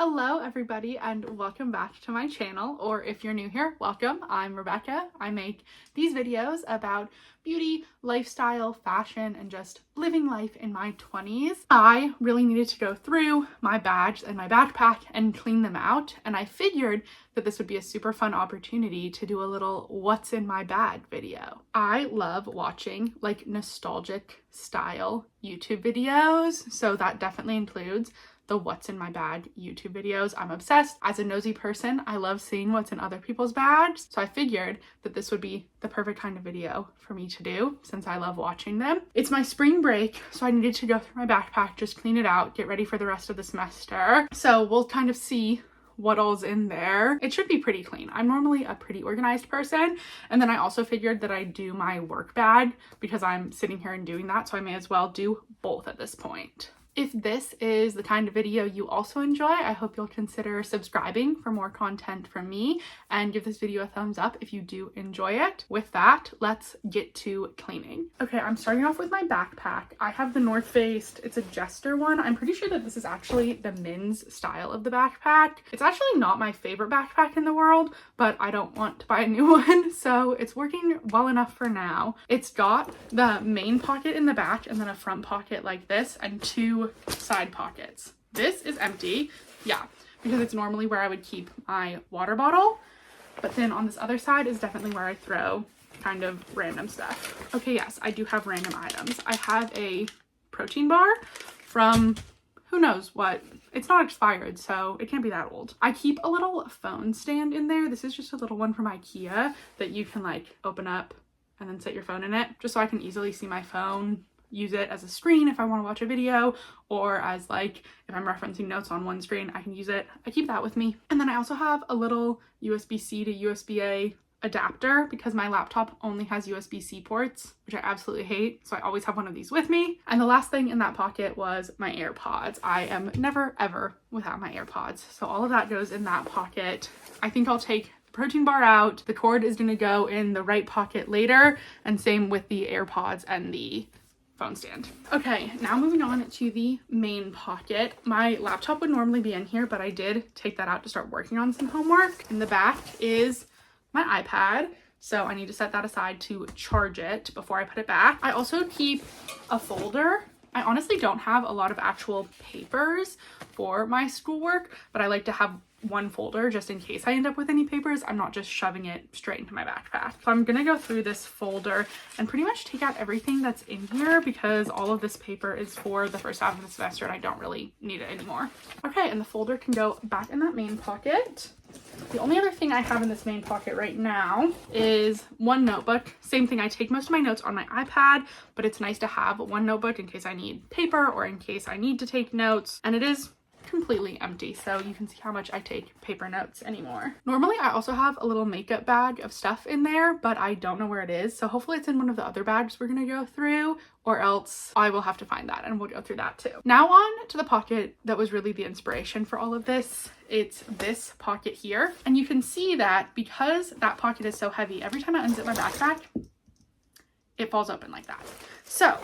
Hello everybody and welcome back to my channel, or if you're new here, welcome. I'm Rebecca. I make these videos about beauty, lifestyle, fashion, and just living life in my 20s. I really needed to go through my bags and my backpack and clean them out, and I figured that this would be a super fun opportunity to do a little what's in my bag video. I love watching like nostalgic style YouTube videos, so that definitely includes the what's in my bag YouTube videos. I'm obsessed. As a nosy person, I love seeing what's in other people's bags. So I figured that this would be the perfect kind of video for me to do since I love watching them. It's my spring break, so I needed to go through my backpack, just clean it out, get ready for the rest of the semester. So we'll kind of see what all's in there. It should be pretty clean. I'm normally a pretty organized person. And then I also figured that I'd do my work bag because I'm sitting here and doing that. So I may as well do both at this point. If this is the kind of video you also enjoy, I hope you'll consider subscribing for more content from me and give this video a thumbs up if you do enjoy it. With that, let's get to cleaning. Okay, I'm starting off with my backpack. I have the North Face, it's a Jester one. I'm pretty sure that this is actually the men's style of the backpack. It's actually not my favorite backpack in the world, but I don't want to buy a new one, so it's working well enough for now. It's got the main pocket in the back and then a front pocket like this and two side pockets. This is empty, yeah, because it's normally where I would keep my water bottle, but then on this other side is definitely where I throw kind of random stuff. Okay, yes, I do have random items. I have a protein bar from who knows what. It's not expired, so it can't be that old. I keep a little phone stand in there. This is just a little one from IKEA that you can like open up and then set your phone in it, just so I can easily see my phone, use it as a screen if I want to watch a video, or as like if I'm referencing notes on one screen, I can use it. I keep that with me. And then I also have a little USB-C to USB-A adapter because my laptop only has USB-C ports, which I absolutely hate, so I always have one of these with me. And the last thing in that pocket was my AirPods. I am never ever without my AirPods, so all of that goes in that pocket. I think I'll take protein bar out. The cord is going to go in the right pocket later, and same with the AirPods and the phone stand. Okay, now moving on to the main pocket. My laptop would normally be in here, but I did take that out to start working on some homework. In the back is my iPad, so I need to set that aside to charge it before I put it back. I also keep a folder. I honestly don't have a lot of actual papers for my schoolwork, but I like to have one folder just in case I end up with any papers. I'm not just shoving it straight into my backpack. So I'm gonna go through this folder and pretty much take out everything that's in here because all of this paper is for the first half of the semester and I don't really need it anymore. Okay, and the folder can go back in that main pocket. The only other thing I have in this main pocket right now is one notebook. Same thing, I take most of my notes on my iPad, but it's nice to have one notebook in case I need paper or in case I need to take notes, and it is completely empty, so you can see how much I take paper notes anymore. Normally I also have a little makeup bag of stuff in there, but I don't know where it is, so hopefully it's in one of the other bags we're gonna go through, or else I will have to find that and we'll go through that too. Now on to the pocket that was really the inspiration for all of this. It's this pocket here, and you can see that because that pocket is so heavy, every time I unzip my backpack it falls open like that. So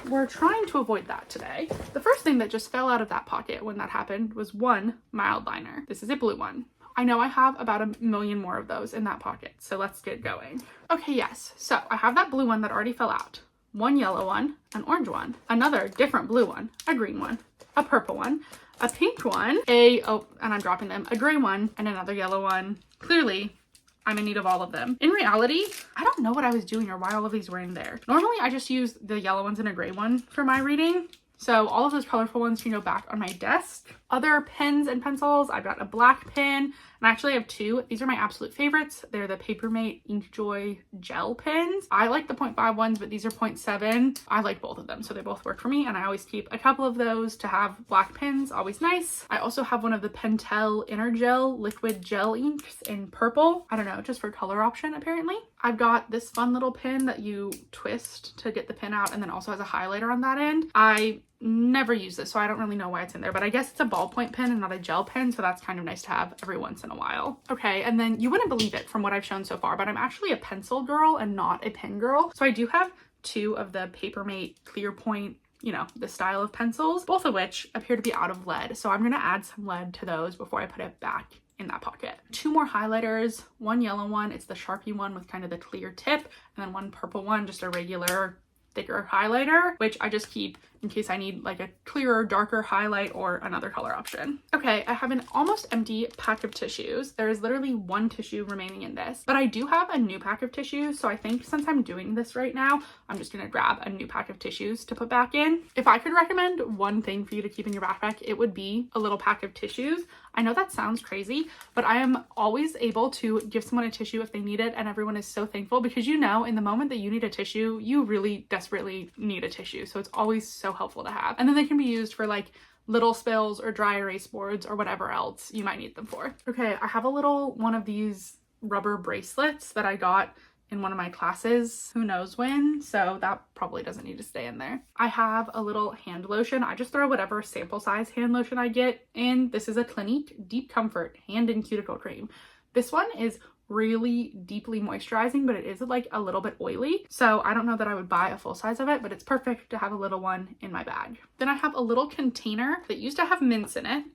we're trying to avoid that today. The first thing that just fell out of that pocket when that happened was one mild liner. This is a blue one. I know I have about a million more of those in that pocket, so let's get going. Okay, yes, so I have that blue one that already fell out, one yellow one, an orange one, another different blue one, a green one, a purple one, a pink one, and I'm dropping them, a gray one, and another yellow one. Clearly I'm in need of all of them. In reality, I don't know what I was doing or why all of these were in there. Normally, I just use the yellow ones and a gray one for my reading. So all of those colorful ones can go back on my desk. Other pens and pencils, I've got a black pen, and I actually have two. These are my absolute favorites. They're the Papermate Inkjoy gel pens. I like the 0.5 ones, but these are 0.7. I like both of them, so they both work for me, and I always keep a couple of those to have black pens, always nice. I also have one of the Pentel Intergel liquid gel inks in purple. I don't know, just for color option apparently. I've got this fun little pin that you twist to get the pin out and then also has a highlighter on that end. I never use this, so I don't really know why it's in there, but I guess it's a ballpoint pen and not a gel pen, so that's kind of nice to have every once in a while. Okay, and then you wouldn't believe it from what I've shown so far, but I'm actually a pencil girl and not a pen girl. So I do have two of the Papermate clear point you know, this style of pencils, both of which appear to be out of lead. So I'm going to add some lead to those before I put it back in that pocket. 2 more highlighters, one yellow one, it's the Sharpie one with kind of the clear tip, and then one purple one, just a regular thicker highlighter, which I just keep in case I need like a clearer, darker highlight or another color option. Okay, I have an almost empty pack of tissues. There is literally 1 tissue remaining in this, but I do have a new pack of tissues. So I think since I'm doing this right now, I'm just gonna grab a new pack of tissues to put back in. If I could recommend one thing for you to keep in your backpack, it would be a little pack of tissues. I know that sounds crazy, but I am always able to give someone a tissue if they need it, and everyone is so thankful because, you know, in the moment that you need a tissue, you really desperately need a tissue. So it's always so helpful to have. And then they can be used for like little spills or dry erase boards or whatever else you might need them for. Okay, I have a little one of these rubber bracelets that I got in one of my classes, who knows when, so that probably doesn't need to stay in there. I have a little hand lotion. I just throw whatever sample size hand lotion I get in. This is a Clinique Deep Comfort Hand and Cuticle Cream. This one is really deeply moisturizing, but it is like a little bit oily. So I don't know that I would buy a full size of it, but it's perfect to have a little one in my bag. Then I have a little container that used to have mints in it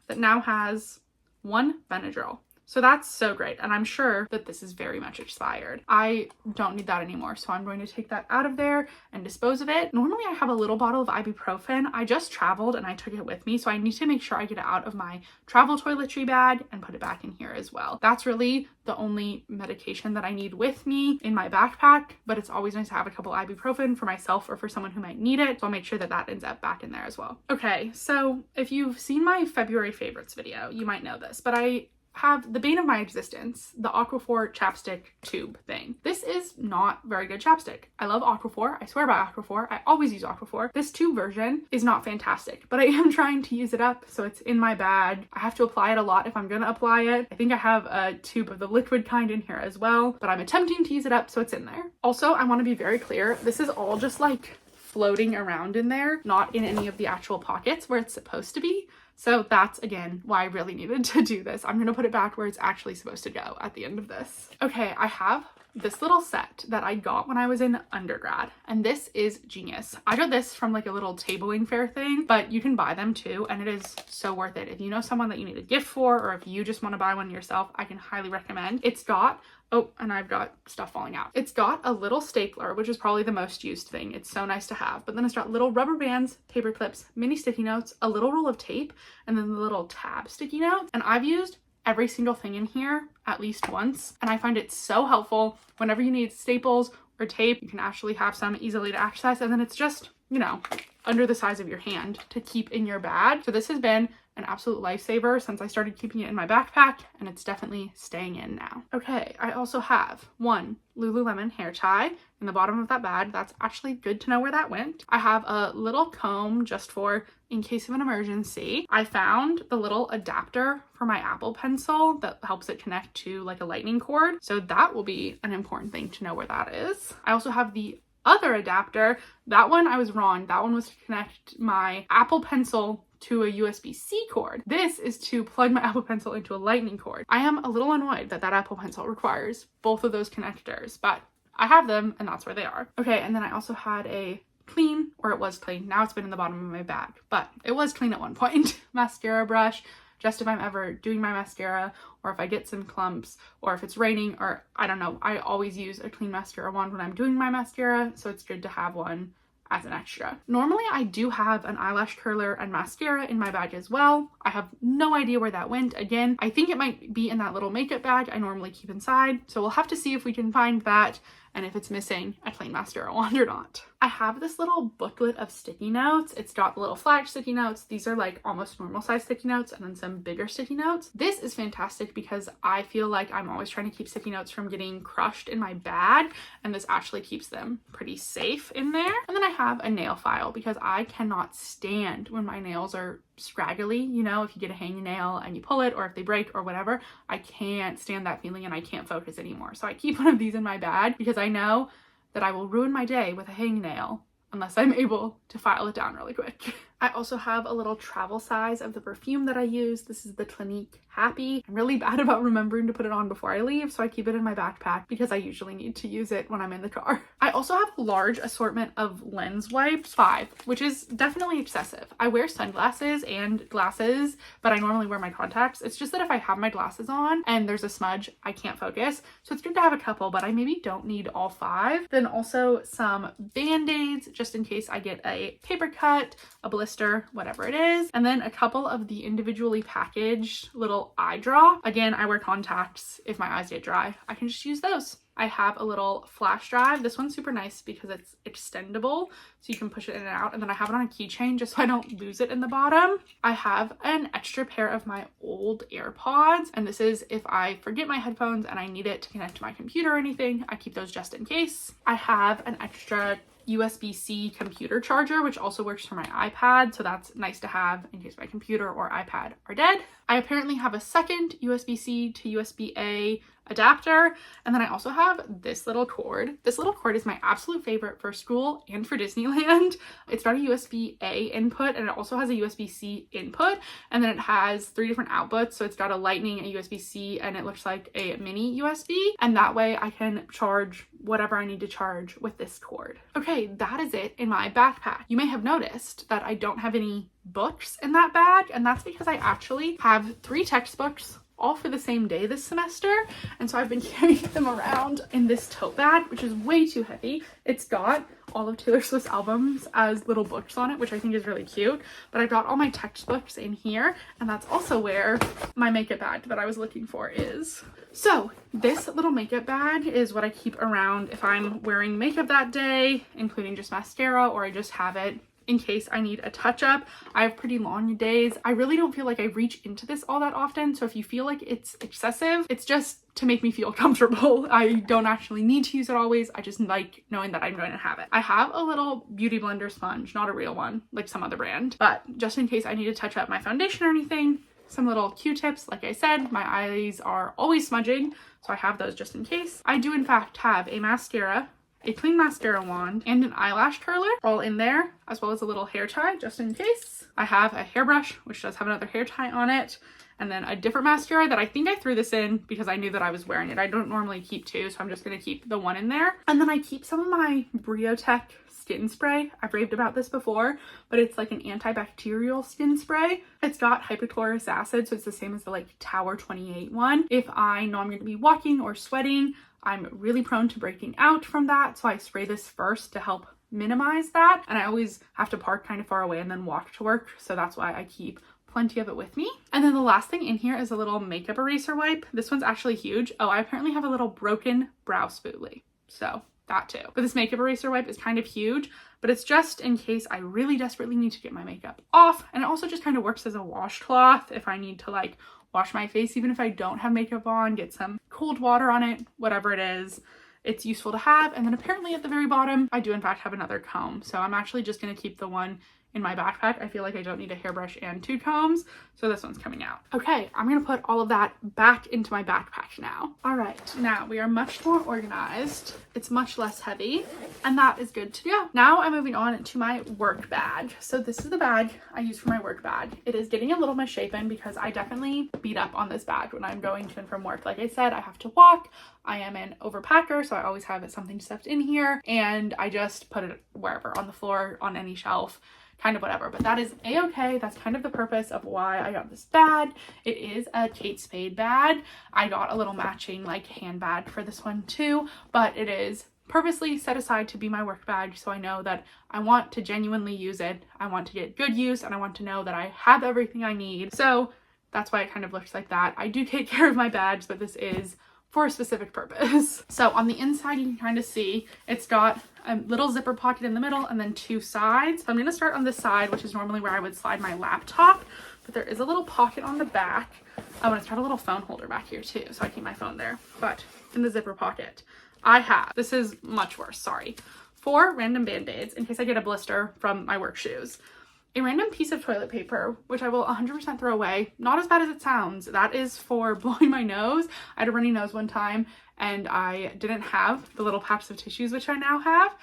that now has 1 Benadryl. So that's so great. And I'm sure that this is very much expired. I don't need that anymore. So I'm going to take that out of there and dispose of it. Normally I have a little bottle of ibuprofen. I just traveled and I took it with me. So I need to make sure I get it out of my travel toiletry bag and put it back in here as well. That's really the only medication that I need with me in my backpack, but it's always nice to have a couple ibuprofen for myself or for someone who might need it. So I'll make sure that that ends up back in there as well. Okay, so if you've seen my February favorites video, you might know this, but I have the bane of my existence, the Aquaphor chapstick tube thing. This is not very good chapstick. I love Aquaphor. I swear by Aquaphor. I always use Aquaphor. This tube version is not fantastic, but I am trying to use it up, so it's in my bag. I have to apply it a lot if I'm gonna apply it. I think I have a tube of the liquid kind in here as well, but I'm attempting to use it up, so it's in there. Also, I want to be very clear. This is all just like floating around in there, not in any of the actual pockets where it's supposed to be. So that's, again, why I really needed to do this. I'm going to put it back where it's actually supposed to go at the end of this. Okay, I have this little set that I got when I was in undergrad, and this is genius. I got this from like a little tabling fair thing, but you can buy them too, and it is so worth it. If you know someone that you need a gift for, or if you just want to buy one yourself, I can highly recommend. It's got, oh, and I've got stuff falling out. It's got a little stapler, which is probably the most used thing. It's so nice to have. But then it's got little rubber bands, paper clips, mini sticky notes, a little roll of tape, and then the little tab sticky notes. And I've used every single thing in here at least once, and I find it so helpful whenever you need staples or tape. You can actually have some easily to access, and then it's just, you know, under the size of your hand to keep in your bag. So this has been an absolute lifesaver since I started keeping it in my backpack, and it's definitely staying in now. Okay, I also have 1 Lululemon hair tie in the bottom of that bag. That's actually good to know where that went. I have a little comb just for in case of an emergency. I found the little adapter for my Apple Pencil that helps it connect to like a lightning cord. So that will be an important thing to know where that is. I also have the other adapter. That one I was wrong. That one was to connect my Apple Pencil to a USB-C cord. This is to plug my Apple Pencil into a lightning cord. I am a little annoyed that that Apple Pencil requires both of those connectors, but I have them and that's where they are. Okay, and then I also had a clean, or it was clean, now it's been in the bottom of my bag, but it was clean at one point, mascara brush, just if I'm ever doing my mascara, or if I get some clumps, or if it's raining, or I don't know. I always use a clean mascara wand when I'm doing my mascara, so it's good to have one as an extra. Normally I do have an eyelash curler and mascara in my bag as well. I have no idea where that went. Again, I think it might be in that little makeup bag I normally keep inside, so we'll have to see if we can find that and if it's missing a clean mascara wand or not. I have this little booklet of sticky notes. It's got little flag sticky notes. These are like almost normal size sticky notes, and then some bigger sticky notes. This is fantastic because I feel like I'm always trying to keep sticky notes from getting crushed in my bag, and this actually keeps them pretty safe in there. And then I have a nail file because I cannot stand when my nails are scraggly. You know, if you get a hangnail and you pull it, or if they break or whatever, I can't stand that feeling and I can't focus anymore. So I keep one of these in my bag because I know that I will ruin my day with a hangnail unless I'm able to file it down really quick. I also have a little travel size of the perfume that I use. This is the Clinique Happy. I'm really bad about remembering to put it on before I leave, so I keep it in my backpack because I usually need to use it when I'm in the car. I also have a large assortment of lens wipes, 5, which is definitely excessive. I wear sunglasses and glasses, but I normally wear my contacts. It's just that if I have my glasses on and there's a smudge, I can't focus. So it's good to have a couple, but I maybe don't need all 5. Then also some Band-Aids, just in case I get a paper cut, a blister, whatever it is. And then a couple of the individually packaged little eye drop. Again, I wear contacts. If my eyes get dry, I can just use those. I have a little flash drive. This one's super nice because it's extendable, so you can push it in and out. And then I have it on a keychain just so I don't lose it in the bottom. I have an extra pair of my old AirPods, and this is if I forget my headphones and I need it to connect to my computer or anything. I keep those just in case. I have an extra USB-C computer charger, which also works for my iPad, so that's nice to have in case my computer or iPad are dead. I apparently have a second USB-C to USB-A adapter, and then I also have this little cord. This little cord is my absolute favorite for school and for Disneyland. It's got a USB-A input, and it also has a USB-C input, and then it has 3 different outputs. So it's got a lightning, a USB-C, and it looks like a mini USB, and that way I can charge whatever I need to charge with this cord. Okay, that is it in my backpack. You may have noticed that I don't have any books in that bag, and that's because I actually have 3 textbooks all for the same day this semester, and so I've been carrying them around in this tote bag, which is way too heavy. It's got all of Taylor Swift's albums as little books on it, which I think is really cute, but I've got all my textbooks in here, and that's also where my makeup bag that I was looking for is. So this little makeup bag is what I keep around if I'm wearing makeup that day, including just mascara, or I just have it in case I need a touch-up. I have pretty long days. I really don't feel like I reach into this all that often, so if you feel like it's excessive, it's just to make me feel comfortable. I don't actually need to use it always. I just like knowing that I'm going to have it. I have a little beauty blender sponge, not a real one like some other brand, but just in case I need to touch up my foundation or anything. Some little Q-tips. Like I said, my eyes are always smudging, so I have those just in case. I do in fact have a mascara, a clean mascara wand, and an eyelash curler all in there, as well as a little hair tie just in case. I have a hairbrush, which does have another hair tie on it, and then a different mascara that I think I threw this in because I knew that I was wearing it. I don't normally keep 2, so I'm just going to keep the one in there. And then I keep some of my Briotech skin spray. I've raved about this before, but it's like an antibacterial skin spray. It's got hypochlorous acid, so it's the same as the like Tower 28 one. If I know I'm going to be walking or sweating, I'm really prone to breaking out from that, so I spray this first to help minimize that. And I always have to park kind of far away and then walk to work, so that's why I keep plenty of it with me. And then the last thing in here is a little makeup eraser wipe. This one's actually huge. Oh, I apparently have a little broken brow spoolie, so that too. But this makeup eraser wipe is kind of huge, but it's just in case I really desperately need to get my makeup off. And it also just kind of works as a washcloth if I need to like wash my face, even if I don't have makeup on, get some cold water on it, whatever it is. It's useful to have. And then apparently at the very bottom, I do in fact have another comb. So I'm actually just going to keep the one in my backpack. I feel like I don't need a hairbrush and 2 combs, so this one's coming out. Okay, I'm gonna put all of that back into my backpack now. All right, now we are much more organized. It's much less heavy, and that is good to go. Now I'm moving on to my work bag. So this is the bag I use for my work bag. It is getting a little misshapen because I definitely beat up on this bag when I'm going to and from work. Like I said, I have to walk. I am an overpacker, so I always have something stuffed in here, and I just put it wherever, on the floor, on any shelf, kind of whatever. But that is a-okay. That's kind of the purpose of why I got this bag. It is a Kate Spade bag. I got a little matching like handbag for this one too, but it is purposely set aside to be my work bag, so I know that I want to genuinely use it. I want to get good use, and I want to know that I have everything I need. So that's why it kind of looks like that. I do take care of my bags, but this is for a specific purpose. So on the inside, you can kind of see it's got a little zipper pocket in the middle and then 2 sides. So I'm going to start on this side, which is normally where I would slide my laptop, but there is a little pocket on the back. Oh, and it's got a little phone holder back here too, so I keep my phone there. But in the zipper pocket, I have, this is much worse, sorry, 4 random Band-Aids in case I get a blister from my work shoes. A random piece of toilet paper, which I will 100% throw away. Not as bad as it sounds. That is for blowing my nose. I had a runny nose one time and I didn't have the little packs of tissues, which I now have.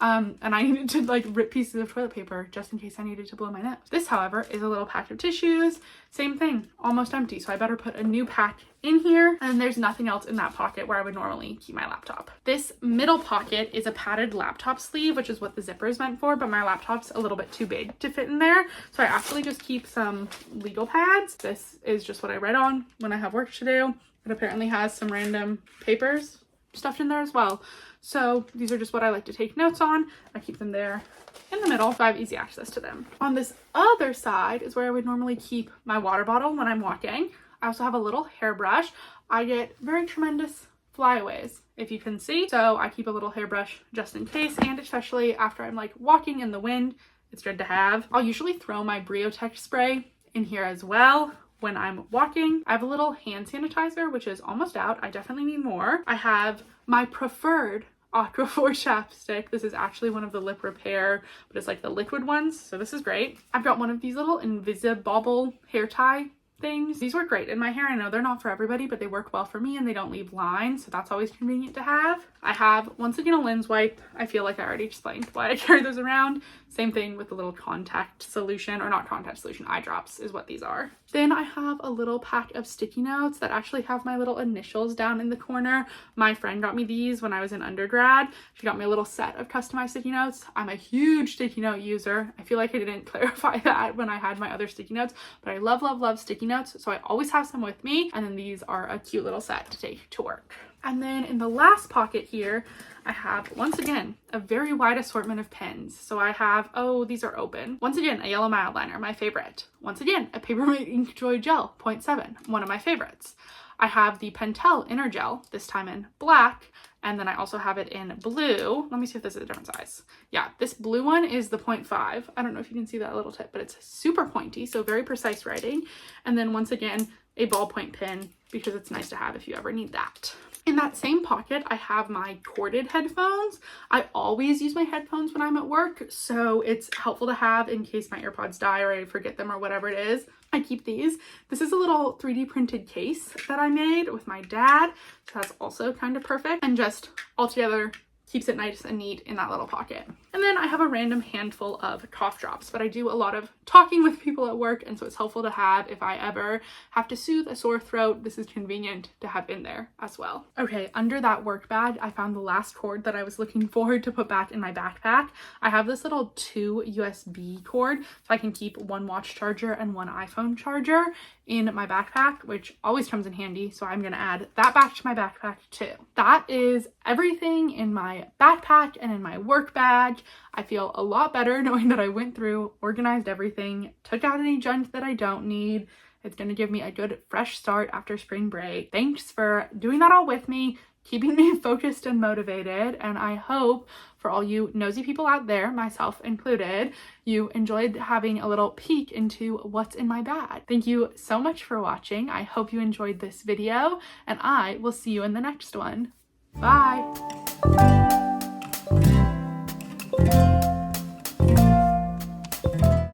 And I needed to like rip pieces of toilet paper just in case I needed to blow my nose. This, however, is a little pack of tissues. Same thing, almost empty. So I better put a new pack in here. And there's nothing else in that pocket where I would normally keep my laptop. This middle pocket is a padded laptop sleeve, which is what the zipper is meant for, but my laptop's a little bit too big to fit in there. So I actually just keep some legal pads. This is just what I write on when I have work to do. It apparently has some random papers stuffed in there as well. So these are just what I like to take notes on. I keep them there in the middle so I have easy access to them. On this other side is where I would normally keep my water bottle when I'm walking. I also have a little hairbrush. I get very tremendous flyaways, if you can see. So I keep a little hairbrush just in case, and especially after I'm like walking in the wind, it's good to have. I'll usually throw my Briotech spray in here as well when I'm walking. I have a little hand sanitizer, which is almost out. I definitely need more. I have my preferred Aquaphor chapstick. This is actually one of the lip repair, but it's like the liquid ones, so this is great. I've got one of these little Invisibobble hair tie things. These work great in my hair. I know they're not for everybody, but they work well for me and they don't leave lines, so that's always convenient to have. I have, once again, a lens wipe. I feel like I already explained why I carry those around. Same thing with the little contact solution, or not contact solution, eye drops is what these are. Then I have a little pack of sticky notes that actually have my little initials down in the corner. My friend got me these when I was in undergrad. She got me a little set of customized sticky notes. I'm a huge sticky note user. I feel like I didn't clarify that when I had my other sticky notes, but I love, love, love sticky notes. So I always have some with me. And then these are a cute little set to take to work. And then in the last pocket here, I have, once again, a very wide assortment of pens. So I have, oh, these are open. Once again, a yellow mild liner, my favorite. Once again, a Papermate Ink Joy Gel, 0.7, one of my favorites. I have the Pentel Inner Gel, this time in black, and then I also have it in blue. Let me see if this is a different size. Yeah, this blue one is the 0.5. I don't know if you can see that little tip, but it's super pointy, so very precise writing. And then once again, a ballpoint pen, because it's nice to have if you ever need that. In that same pocket, I have my corded headphones. I always use my headphones when I'm at work, so it's helpful to have in case my AirPods die or I forget them or whatever it is. I keep these. This is a little 3D printed case that I made with my dad, so that's also kind of perfect, and just altogether keeps it nice and neat in that little pocket. And then I have a random handful of cough drops, but I do a lot of talking with people at work, and so it's helpful to have if I ever have to soothe a sore throat. This is convenient to have in there as well. Okay, under that work bag, I found the last cord that I was looking for to put back in my backpack. I have this little 2 USB cord, so I can keep one watch charger and one iPhone charger in my backpack, which always comes in handy, so I'm gonna add that back to my backpack too. That is everything in my backpack and in my work bag. I feel a lot better knowing that I went through, organized everything, took out any junk that I don't need. It's going to give me a good fresh start after spring break. Thanks for doing that all with me, keeping me focused and motivated, and I hope for all you nosy people out there, myself included, you enjoyed having a little peek into what's in my bag. Thank you so much for watching. I hope you enjoyed this video, and I will see you in the next one. Bye!